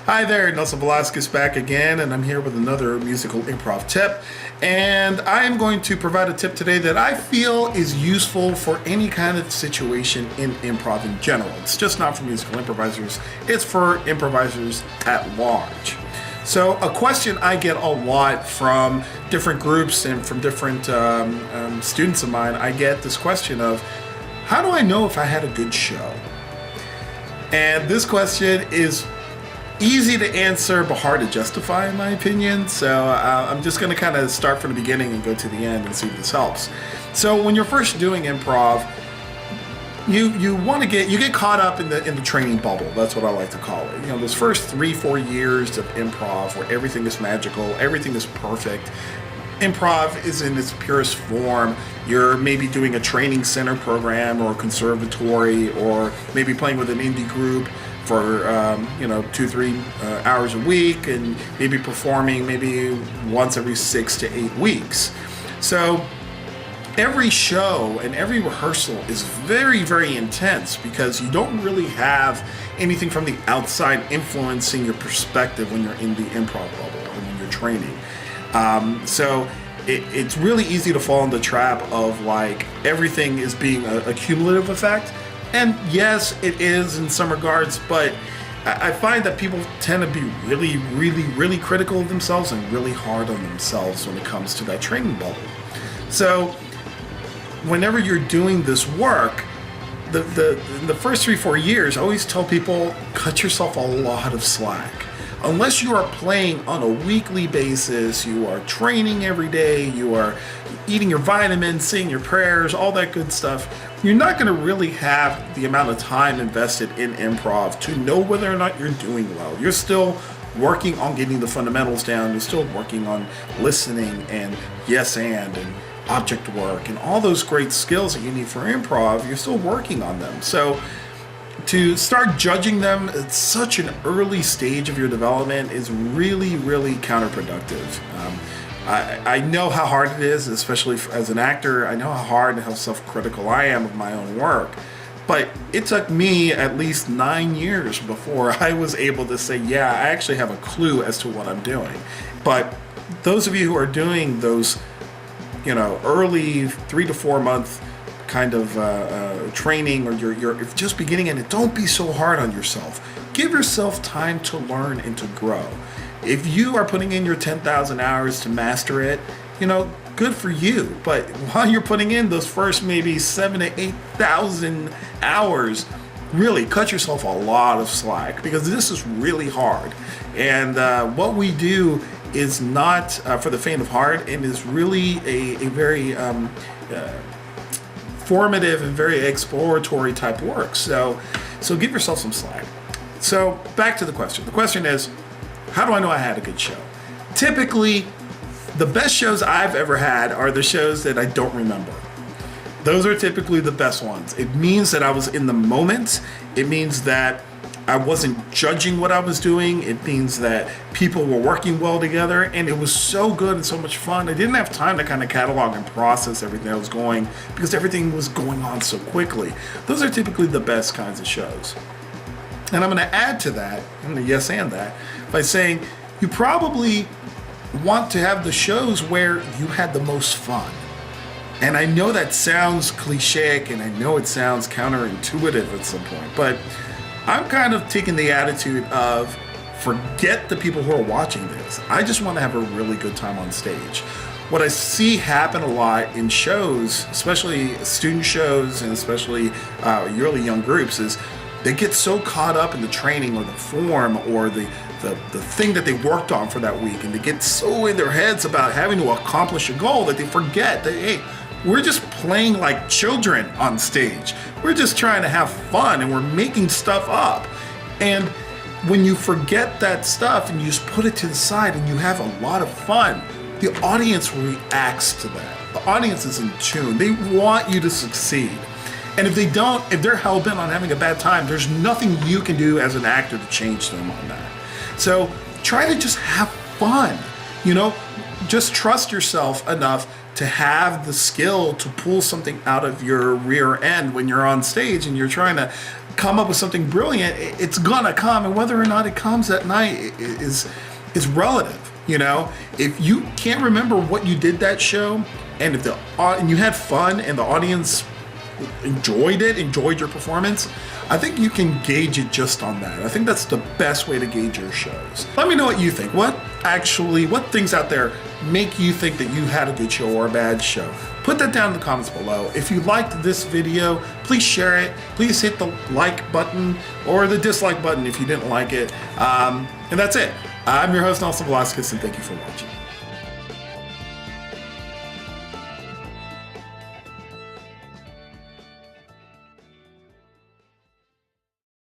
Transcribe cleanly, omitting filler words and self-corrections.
Hi there, Nelson Velasquez back again, and I'm here with another musical improv tip. And I am going to provide a tip today that I feel is useful for any kind of situation in improv in general. It's just not for musical improvisers, it's for improvisers at large. So a question I get a lot from different groups and from different students of mine, I get this question of, how do I know if I had a good show? And this question is easy to answer but hard to justify in my opinion. So I'm just going to kind of start from the beginning and go to the end and see if this helps. So when you're first doing improv, you want to get caught up in the training bubble. That's what I like to call it. You know, those first 3-4 years of improv where everything is magical, everything is perfect. Improv is in its purest form. You're maybe doing a training center program or a conservatory, or maybe playing with an indie group for 2-3 hours a week, and maybe performing maybe once every 6 to 8 weeks. So every show and every rehearsal is very, very intense because you don't really have anything from the outside influencing your perspective when you're in the improv bubble or when you're training. So it's really easy to fall in the trap of like everything is being a cumulative effect. And yes, it is in some regards, but I find that people tend to be really, really, really critical of themselves and really hard on themselves when it comes to that training bubble. So whenever you're doing this work, the first 3-4 years, I always tell people, cut yourself a lot of slack. Unless you are playing on a weekly basis, you are training every day, you are eating your vitamins, saying your prayers, all that good stuff, you're not going to really have the amount of time invested in improv to know whether or not you're doing well. You're still working on getting the fundamentals down. You're still working on listening and yes and object work and all those great skills that you need for improv. You're still working on them. So to start judging them at such an early stage of your development is really, really counterproductive. I know how hard it is, especially as an actor. I know how hard and how self-critical I am of my own work. But it took me at least 9 years before I was able to say, yeah, I actually have a clue as to what I'm doing. But those of you who are doing those, early 3 to 4 month kind of training, or you're just beginning in it, don't be so hard on yourself. Give yourself time to learn and to grow. If you are putting in your 10,000 hours to master it, good for you. But while you're putting in those first maybe 7,000 to 8,000 hours, really cut yourself a lot of slack, because this is really hard. And what we do is not for the faint of heart, and is really a very formative and very exploratory type work. So give yourself some slack. So back to the question. The question is, how do I know I had a good show? Typically, the best shows I've ever had are the shows that I don't remember. Those are typically the best ones. It means that I was in the moment. It means that I wasn't judging what I was doing. It means that people were working well together, and it was so good and so much fun. I didn't have time to kind of catalog and process everything that was going, because everything was going on so quickly. Those are typically the best kinds of shows. And I'm going to add to that, I'm going to yes and that, by saying you probably want to have the shows where you had the most fun. And I know that sounds cliche, and I know it sounds counterintuitive at some point, but I'm kind of taking the attitude of, forget the people who are watching this. I just want to have a really good time on stage. What I see happen a lot in shows, especially student shows and especially really young groups, is they get so caught up in the training or the form or the thing that they worked on for that week, and they get so in their heads about having to accomplish a goal that they forget that, hey, we're just playing like children on stage. We're just trying to have fun, and we're making stuff up. And when you forget that stuff and you just put it to the side and you have a lot of fun, the audience reacts to that. The audience is in tune. They want you to succeed. And if they don't, if they're hell-bent on having a bad time, there's nothing you can do as an actor to change them on that. So try to just have fun. Just trust yourself enough to have the skill to pull something out of your rear end when you're on stage and you're trying to come up with something brilliant, it's gonna come, and whether or not it comes that night is relative. You know, if you can't remember what you did that show, and if and you had fun, and the audience enjoyed your performance, I think you can gauge it just on that. I think that's the best way to gauge your shows. Let me know what you think. What things out there make you think that you had a good show or a bad show? Put that down in the comments below. If you liked this video, please share it. Please hit the like button or the dislike button if you didn't like it. And that's it. I'm your host, Nelson Velasquez, and thank you for watching.